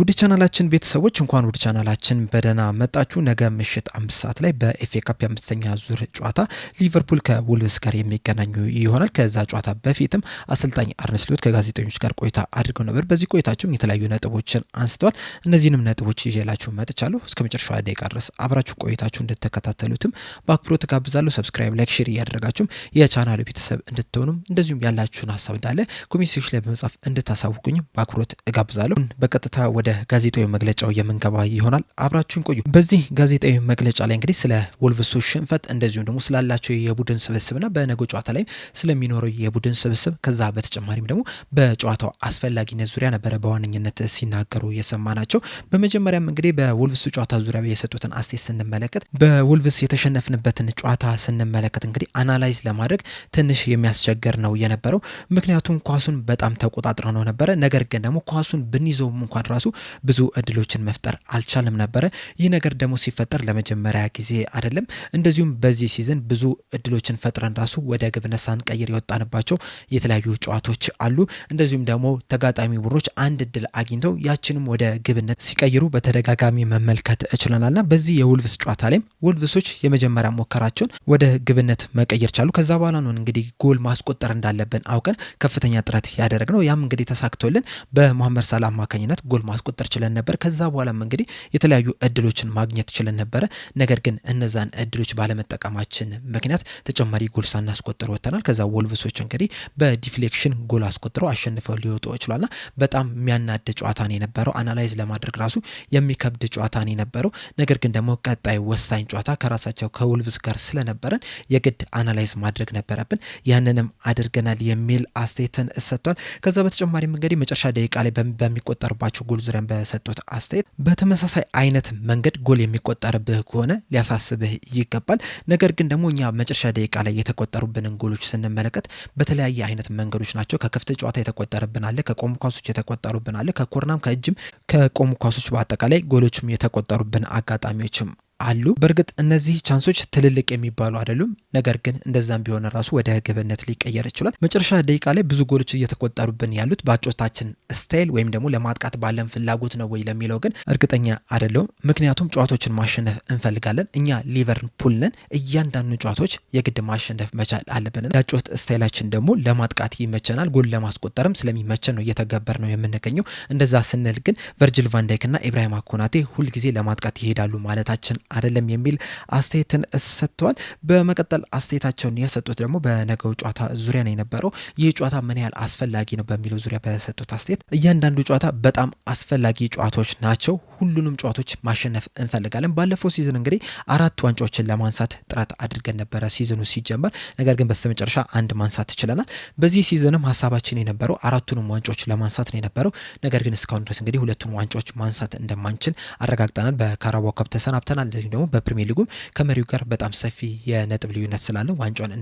ውድ ቻናላችን ቤተሰቦች እንኳን ውድ ቻናላችን በደህና መጣችሁ። ነገ ምሽት 5 ሰዓት ላይ በኤፍኤ ካፕ የአምስተኛ ዙር ጨዋታ ሊቨርፑል ከወልቭስ ጋር የሚገናኙ ይሆናል። ከዛ ጨዋታ በፊትም አሰልጣኝ አርነ ስሎት ከጋዜጠኞች ጋር ቆይታ አድርገው ነበር። በዚህ ቆይታቸውም የተለያዩ ነጥቦችን አንስተዋል። እነዚህንም ነጥቦች ይዤላችሁ መጥቻለሁ። እስከ መጨረሻው ደቂቃ ድረስ አብራችሁ ቆይታችሁ እንድትከታተሉትም በአክብሮት ጋብዛለሁ። ሰብስክራይብ፣ ላይክ፣ ሼር እያደረጋችሁም የቻናሉ ቤተሰብ እንድትሆኑም እንደዚሁም ያላችሁን ሀሳብ እንዳለ ኮሜንት ሴክሽን ላይ በመጻፍ እንድታሳውቁኝም በአክብሮት ጋብዛለሁ። በቀጥታ ወደ ጋዜጣዊ መግለጫው የምንገባ ይሆናል። አብራችሁን ቆዩ። በዚህ ጋዜጣዊ መግለጫ ላይ እንግዲህ ስለ ወልቭሱ ሽንፈት እንደዚሁም ደግሞ ስላላቸው የቡድን ስብስብና በነገው ጨዋታ ላይ ስለሚኖረው የቡድን ስብስብ ከዛ በተጨማሪም ደግሞ በጨዋታው አስፈላጊነት ዙሪያ ነበረ በዋነኝነት ሲናገሩ የሰማናቸው። በመጀመሪያም እንግዲህ በወልቭሱ ጨዋታ ዙሪያ የሰጡትን አስተያየት ስንመለከት በወልቭስ የተሸነፍንበትን ጨዋታ ስንመለከት እንግዲህ አናላይዝ ለማድረግ ትንሽ የሚያስቸግር ነው የነበረው። ምክንያቱም ኳሱን በጣም ተቆጣጥረው ነው ነበረ። ነገር ግን ደግሞ ኳሱን ብንይዘውም እንኳን ራሱ ብዙ እድሎችን መፍጠር አልቻለም ነበረ። ይህ ነገር ደግሞ ሲፈጠር ለመጀመሪያ ጊዜ አይደለም። እንደዚሁም በዚህ ሲዝን ብዙ እድሎችን ፈጥረን ራሱ ወደ ግብነት ሳንቀይር የወጣንባቸው የተለያዩ ጨዋታዎች አሉ። እንደዚሁም ደግሞ ተጋጣሚ ቡድኖች አንድ እድል አግኝተው ያችንም ወደ ግብነት ሲቀይሩ በተደጋጋሚ መመልከት እችለናልና በዚህ የወልቭስ ጨዋታ ላይም ወልቭሶች የመጀመሪያ ሞከራቸውን ወደ ግብነት መቀየር ቻሉ። ከዛ በኋላ ነው እንግዲህ ጎል ማስቆጠር እንዳለብን አውቀን ከፍተኛ ጥረት ያደረግነው። ያም እንግዲህ ተሳክቶልን በመሐመድ ሳላህ አማካኝነት ጎል ማስቆጠር ችለን ነበር። ከዛ በኋላም እንግዲህ የተለያዩ እድሎችን ማግኘት ችለን ነበረ። ነገር ግን እነዛን እድሎች ባለመጠቀማችን ምክንያት ተጨማሪ ጎል ሳናስቆጥር ወጥተናል። ከዛ ወልቭሶች እንግዲህ በዲፍሌክሽን ጎል አስቆጥረው አሸንፈው ሊወጡ ይችላልና በጣም የሚያናድ ጨዋታ ነው የነበረው። አናላይዝ ለማድረግ ራሱ የሚከብድ ጨዋታ ነው የነበረው። ነገር ግን ደግሞ ቀጣይ ወሳኝ ጨዋታ ከራሳቸው ከወልቭስ ጋር ስለነበረን የግድ አናላይዝ ማድረግ ነበረብን። ያንንም አድርገናል የሚል አስተያየትን ሰጥቷል። ከዛ በተጨማሪም እንግዲህ መጨረሻ ደቂቃ ላይ በሚቆጠርባቸው ጎል ዙሪያ በሰጡት አስተያየት በተመሳሳይ አይነት መንገድ ጎል የሚቆጠርብህ ከሆነ ሊያሳስብህ ይገባል። ነገር ግን ደግሞ እኛ መጨረሻ ደቂቃ ላይ የተቆጠሩብንን ጎሎች ስንመለከት በተለያየ አይነት መንገዶች ናቸው። ከክፍት ጨዋታ የተቆጠረብን አለ፣ ከቆሙ ኳሶች የተቆጠሩብን አለ፣ ከኮርናም ከእጅም ከቆሙ ኳሶች በአጠቃላይ ጎሎችም የተቆጠሩብን አጋጣሚዎችም አሉ። በእርግጥ እነዚህ ቻንሶች ትልልቅ የሚባሉ አይደሉም። ነገር ግን እንደዛም ቢሆን ራሱ ወደ ግብነት ሊቀየር ይችላል። መጨረሻ ደቂቃ ላይ ብዙ ጎሎች እየተቆጠሩብን ያሉት በአጨዋወታችን ስታይል ወይም ደግሞ ለማጥቃት ባለን ፍላጎት ነው ወይ ለሚለው ግን እርግጠኛ አይደለሁም። ምክንያቱም ጨዋታዎችን ማሸነፍ እንፈልጋለን። እኛ ሊቨርፑል ነን። እያንዳንዱ ጨዋታዎች የግድ ማሸነፍ መቻል አለብን። የአጨዋወት ስታይላችን ደግሞ ለማጥቃት ይመቸናል። ጎል ለማስቆጠርም ስለሚመቸን ነው እየተገበር ነው የምንገኘው። እንደዛ ስንል ግን ቨርጅል ቫን ዳይክ እና ኢብራሂማ ኮናቴ ሁልጊዜ ለማጥቃት ይሄዳሉ ማለታችን አይደለም የሚል አስተያየትን ሰጥተዋል። በመቀጠል አስተያየታቸውን የሰጡት ደግሞ በነገው ጨዋታ ዙሪያ ነው የነበረው። ይህ ጨዋታ ምን ያህል አስፈላጊ ነው በሚለው ዙሪያ በሰጡት አስተያየት እያንዳንዱ ጨዋታ በጣም አስፈላጊ ጨዋታዎች ናቸው። ሁሉንም ጨዋታዎች ማሸነፍ እንፈልጋለን። ባለፈው ሲዝን እንግዲህ 4 ዋንጫዎችን ለማንሳት ጥረት አድርገን ነበረ ሲዝኑ ሲጀመር። ነገር ግን በስተመጨረሻ አንድ ማንሳት ችለናል። በዚህ ሲዝንም ሀሳባችን የነበረው 4ቱንም ዋንጫዎች ለማንሳት ነው የነበረው። ነገር ግን እስካሁን ድረስ እንግዲህ 2ቱን ዋንጫዎች ማንሳት እንደማንችል አረጋግጠናል። በካራባኦ ካፕ ተሰናብተናል። ደግሞ በፕሪሚየር ሊጉም ከመሪው ጋር በጣም ሰፊ የነጥብ ልዩነት ስላለ ዋንጫውን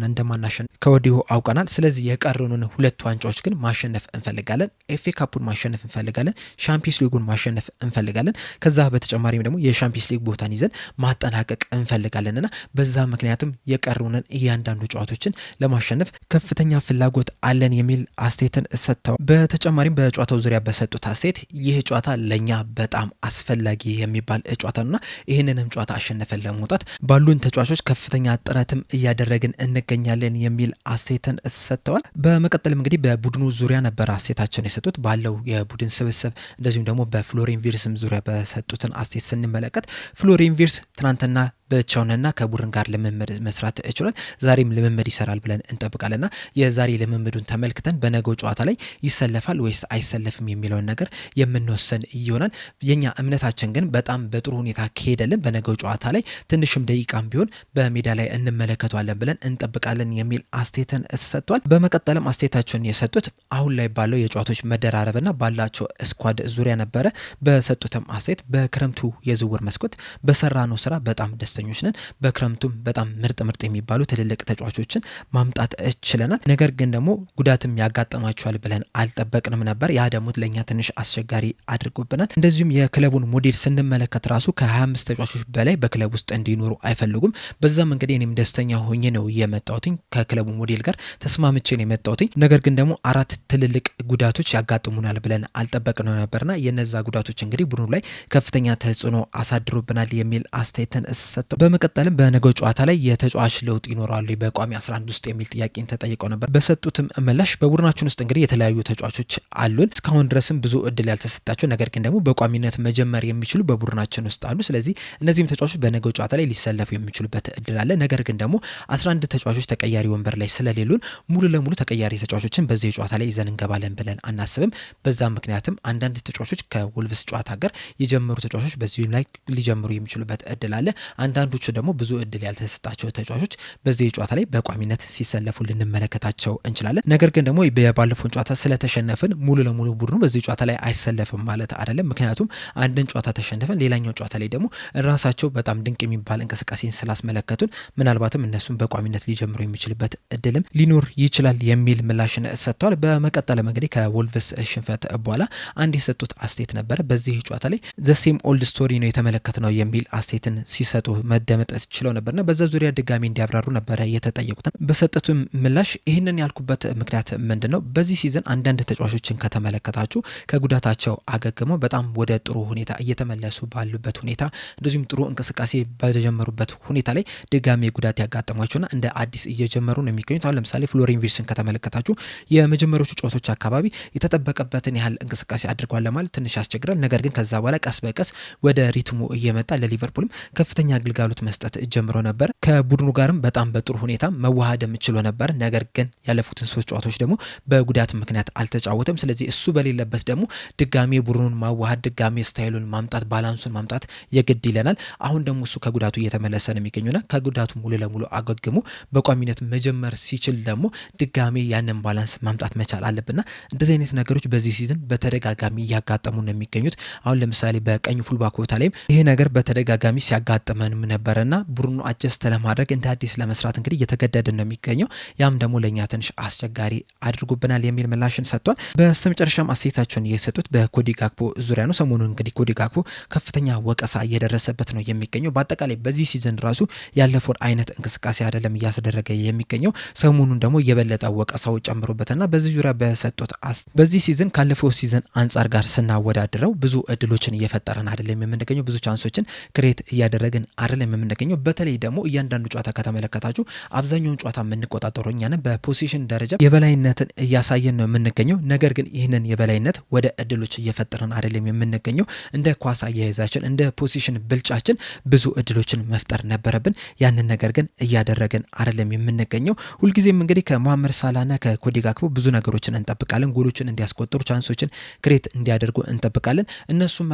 እንደማናሸንፍ ከወዲሁ አውቀናል። ስለዚህ የቀሩንን 2 ዋንጫዎች ግን ማሸነፍ እንፈልጋለን። ኤፍኤ ካፑን ማሸነፍ እንፈልጋለን። ሻምፒዮንስ ሊጉን ማሸነፍ እንፈልጋለን። ከዛ በተጨማሪም ደግሞ የሻምፒዮንስ ሊግ ቦታን ይዘን ማጠናቀቅ እንፈልጋለንና በዛ ምክንያትም የቀሩንን እያንዳንዱ ጨዋታዎችን ለማሸነፍ ከፍተኛ ፍላጎት አለን የሚል አስተያየትን ሰጥተዋል። በተጨማሪም በጨዋታው ዙሪያ በሰጡት አስተያየት ይህ ጨዋታ ለኛ በጣም አስፈላጊ የሚባል ጨዋታ ነውና ይህንንም ጨዋታ አሸነፈን ለመውጣት ባሉን ተጫዋቾች ከፍተኛ ጥረትም እያደረግን እንገኛለን የሚል አስተያየትን ሰጥተዋል። በመቀጠልም እንግዲህ በቡድኑ ዙሪያ ነበር አስተያየታቸውን የሰጡት ባለው የቡድን ስብስብ እንደዚሁም ደግሞ በፍሎሪን ቪርትስም ዙሪያ በሰጡትን አስተያየት ስንመለከት ፍሎሪን ቪርትስ ትናንትና ብቻውንና ከቡድን ጋር ልምምድ መስራት ይችላል። ዛሬም ልምምድ ይሰራል ብለን እንጠብቃለንና የዛሬ ልምምዱን ተመልክተን በነገው ጨዋታ ላይ ይሰለፋል ወይስ አይሰለፍም የሚለውን ነገር የምንወሰን ይሆናል። የኛ እምነታችን ግን በጣም በጥሩ ሁኔታ ከሄደልን በነገው ጨዋታ ላይ ትንሽም ደቂቃም ቢሆን በሜዳ ላይ እንመለከተዋለን ብለን እንጠብቃለን የሚል አስተያየትን ሰጥቷል። በመቀጠልም አስተያየታቸውን የሰጡት አሁን ላይ ባለው የጨዋታዎች መደራረብና ባላቸው ስኳድ ዙሪያ ነበረ። በሰጡትም አስተያየት በክረምቱ የዝውውር መስኮት በሰራነው ስራ በጣም ደስ ደስተኞች ነን። በክረምቱም በጣም ምርጥ የሚባሉ ትልልቅ ተጫዋቾችን ማምጣት ችለናል። ነገር ግን ደግሞ ጉዳትም ያጋጥማቸዋል ብለን አልጠበቅንም ነበር። ያ ደግሞ ለእኛ ትንሽ አስቸጋሪ አድርጎብናል። እንደዚሁም የክለቡን ሞዴል ስንመለከት ራሱ ከ25 ተጫዋቾች በላይ በክለብ ውስጥ እንዲኖሩ አይፈልጉም። በዛም እንግዲህ እኔም ደስተኛ ሆኜ ነው የመጣሁትኝ። ከክለቡ ሞዴል ጋር ተስማምቼ ነው የመጣሁትኝ። ነገር ግን ደግሞ 4 ትልልቅ ጉዳቶች ያጋጥሙናል ብለን አልጠበቅነው ነበርና የነዛ ጉዳቶች እንግዲህ ቡድኑ ላይ ከፍተኛ ተጽዕኖ አሳድሮብናል የሚል አስተያየትን ሰጥተው በመቀጠልም በነገው ጨዋታ ላይ የተጫዋች ለውጥ ይኖራሉ በቋሚ 11 ውስጥ የሚል ጥያቄን ተጠይቀው ነበር። በሰጡትም ምላሽ በቡድናችን ውስጥ እንግዲህ የተለያዩ ተጫዋቾች አሉን። እስካሁን ድረስም ብዙ እድል ያልተሰጣቸው ነገር ግን ደግሞ በቋሚነት መጀመር የሚችሉ በቡድናችን ውስጥ አሉ። ስለዚህ እነዚህም ተጫዋቾች በነገው ጨዋታ ላይ ሊሰለፉ የሚችሉበት እድል አለ። ነገር ግን ደግሞ 11 ተጫዋቾች ተቀያሪ ወንበር ላይ ስለሌሉን ሙሉ ለሙሉ ተቀያሪ ተጫዋቾችን በዚህ ጨዋታ ላይ ይዘን እንገባለን ብለን አናስብም። በዛ ምክንያትም አንዳንድ ተጫዋቾች ከወልቭስ ጨዋታ ጋር የጀመሩ ተጫዋቾች በዚህ ላይ ሊጀምሩ የሚችሉበት እድል አለ። አንዳንዶቹ ደግሞ ብዙ እድል ያልተሰጣቸው ተጫዋቾች በዚህ ጨዋታ ላይ በቋሚነት ሲሰለፉ ልንመለከታቸው እንችላለን። ነገር ግን ደግሞ ባለፈውን ጨዋታ ስለተሸነፍን ሙሉ ለሙሉ ቡድኑ በዚህ ጨዋታ ላይ አይሰለፍም ማለት አይደለም። ምክንያቱም አንድን ጨዋታ ተሸንፈን ሌላኛው ጨዋታ ላይ ደግሞ ራሳቸው በጣም ድንቅ የሚባል እንቅስቃሴን ስላስመለከቱን ምናልባትም እነሱም በቋሚነት ሊጀምሩ የሚችልበት እድልም ሊኖር ይችላል የሚል ምላሽን ሰጥተዋል። በመቀጠልም እንግዲህ ከወልቭስ ሽንፈት በኋላ አንድ የሰጡት አስተያየት ነበረ። በዚህ ጨዋታ ላይ ዘሴም ኦልድ ስቶሪ ነው የተመለከትነው የሚል አስተያየትን ሲሰጡ መደመጥ ችለው ነበርና በዛ ዙሪያ ድጋሚ እንዲያብራሩ ነበረ የተጠየቁት። በሰጡትም ምላሽ ይህንን ያልኩበት ምክንያት ምንድን ነው? በዚህ ሲዝን አንዳንድ ተጫዋቾችን ከተመለከታችሁ ከጉዳታቸው አገግመው በጣም ወደ ጥሩ ሁኔታ እየተመለሱ ባሉበት ሁኔታ እንደዚሁም ጥሩ እንቅስቃሴ በጀመሩበት ሁኔታ ላይ ድጋሚ ጉዳት ያጋጠሟቸውና እንደ አዲስ እየጀመሩ ነው የሚገኙት። አሁን ለምሳሌ ፍሎሪን ቪርትስን ከተመለከታችሁ የመጀመሪያዎቹ ጨዋታዎች አካባቢ የተጠበቀበትን ያህል እንቅስቃሴ አድርጓል ለማለት ትንሽ ያስቸግራል። ነገር ግን ከዛ በኋላ ቀስ በቀስ ወደ ሪትሙ እየመጣ ለሊቨርፑልም ከፍተኛ አገልግሎት መስጠት ጀምሮ ነበር። ከቡድኑ ጋርም በጣም በጥሩ ሁኔታ መዋሃድ ችሎ ነበር። ነገር ግን ያለፉትን 3 ጨዋታዎች ደግሞ በጉዳት ምክንያት አልተጫወተም። ስለዚህ እሱ በሌለበት ደግሞ ድጋሚ ቡድኑን ማዋሃድ፣ ድጋሚ ስታይሉን ማምጣት፣ ባላንሱን ማምጣት የግድ ይለናል። አሁን ደግሞ እሱ ከጉዳቱ እየተመለሰ ነው የሚገኙና ከጉዳቱ ሙሉ ለሙሉ አገግሞ በቋሚነት መጀመር ሲችል ደግሞ ድጋሚ ያንን ባላንስ ማምጣት መቻል አለብና እንደዚህ አይነት ነገሮች በዚህ ሲዝን በተደጋጋሚ እያጋጠሙ ነው የሚገኙት። አሁን ለምሳሌ በቀኝ ፉልባክ ቦታ ላይም ይሄ ነገር በተደጋጋሚ ሲያጋጥመንም ነበረና ቡድኑ አጀስት ለማድረግ እንደ አዲስ ለመስራት እንግዲህ እየተገደድን ነው የሚገኘው። ያም ደግሞ ለእኛ ትንሽ አስቸጋሪ አድርጎብናል የሚል ምላሽን ሰጥቷል። በስተመጨረሻም አስተያየታቸውን እየሰጡት በኮዲ ጋክፖ ዙሪያ ነው። ሰሞኑን እንግዲህ ኮዲ ጋክፖ ከፍተኛ ወቀሳ እየደረሰበት ነው የሚገኘው። በአጠቃላይ በዚህ ሲዝን ራሱ ያለፈውን አይነት እንቅስቃሴ አይደለም እያስደረገ የሚገኘው። ሰሞኑን ደግሞ የበለጠ ወቀሳው ጨምሮበትና በዚህ ዙሪያ በሰጡት በዚህ ሲዝን ካለፈው ሲዝን አንጻር ጋር ስናወዳድረው ብዙ እድሎችን እየፈጠረን አይደለም የምንገኘው፣ ብዙ ቻንሶችን ክሬት እያደረግን አይደለም የምንገኘው። በተለይ ደግሞ እያንዳንዱ ጨዋታ ከተመለከታችሁ አብዛኛውን ጨዋታ የምንቆጣጠረው እኛ ነን። በፖዚሽን ደረጃ የበላይነትን እያሳየን ነው የምንገኘው። ነገር ግን ይህንን የበላይነት ወደ እድሎች እየፈጠረን አይደለም የምንገኘው። እንደ ኳስ አያያዛችን፣ እንደ ፖዚሽን ብልጫችን ብዙ እድሎችን መፍጠር ነበረብን። ያንን ነገር ግን እያደረግን አይደለም የምንገኘው። ሁልጊዜም እንግዲህ ከሞሐመድ ሳላህና ከኮዲ ጋክፖ ብዙ ነገሮችን እንጠብቃለን። ጎሎችን እንዲያስቆጥሩ፣ ቻንሶችን ክሬት እንዲያደርጉ እንጠብቃለን። እነሱም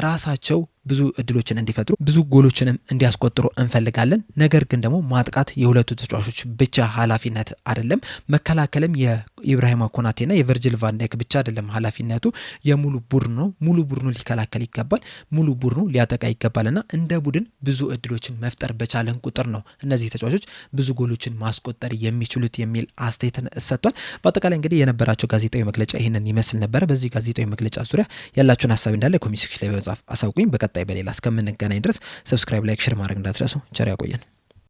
ራሳቸው ብዙ እድሎችን እንዲፈጥሩ፣ ብዙ ጎሎችንም እንዲያስቆጥሩ እንፈልጋለን። ነገር ግን ደግሞ ማጥቃት የሁለቱ ተጫዋቾች ብቻ ኃላፊነት አይደለም። መከላከልም የኢብራሂማ ኮናቴና የቨርጂል ቫን ዳይክ ብቻ አይደለም ኃላፊነቱ፣ የሙሉ ቡድኑ ነው። ሙሉ ቡድኑ ሊከላከል ይገባል፣ ሙሉ ቡድኑ ሊያጠቃ ይገባልና እንደ ቡድን ብዙ እድሎችን መፍጠር በቻለን ቁጥር ነው እነዚህ ተጫዋቾች ብዙ ጎሎችን ማስቆጠር የሚችሉት የሚል አስተያየትን ሰጥቷል። በአጠቃላይ እንግዲህ የነበራቸው ጋዜጣዊ መግለጫ ይህንን ይመስል ነበረ። በዚህ ጋዜጣዊ መግለጫ ዙሪያ ያላችሁን ሀሳብ እንዳለ ኮሜንት ሴክሽን ላይ በመጻፍ አሳውቁኝ። በቀጣይ በሌላ እስከምንገናኝ ድረስ ሰብስክራይብ፣ ላይክ፣ ሼር ማድረግ እንዳትረሱ። ቸር ያቆየን።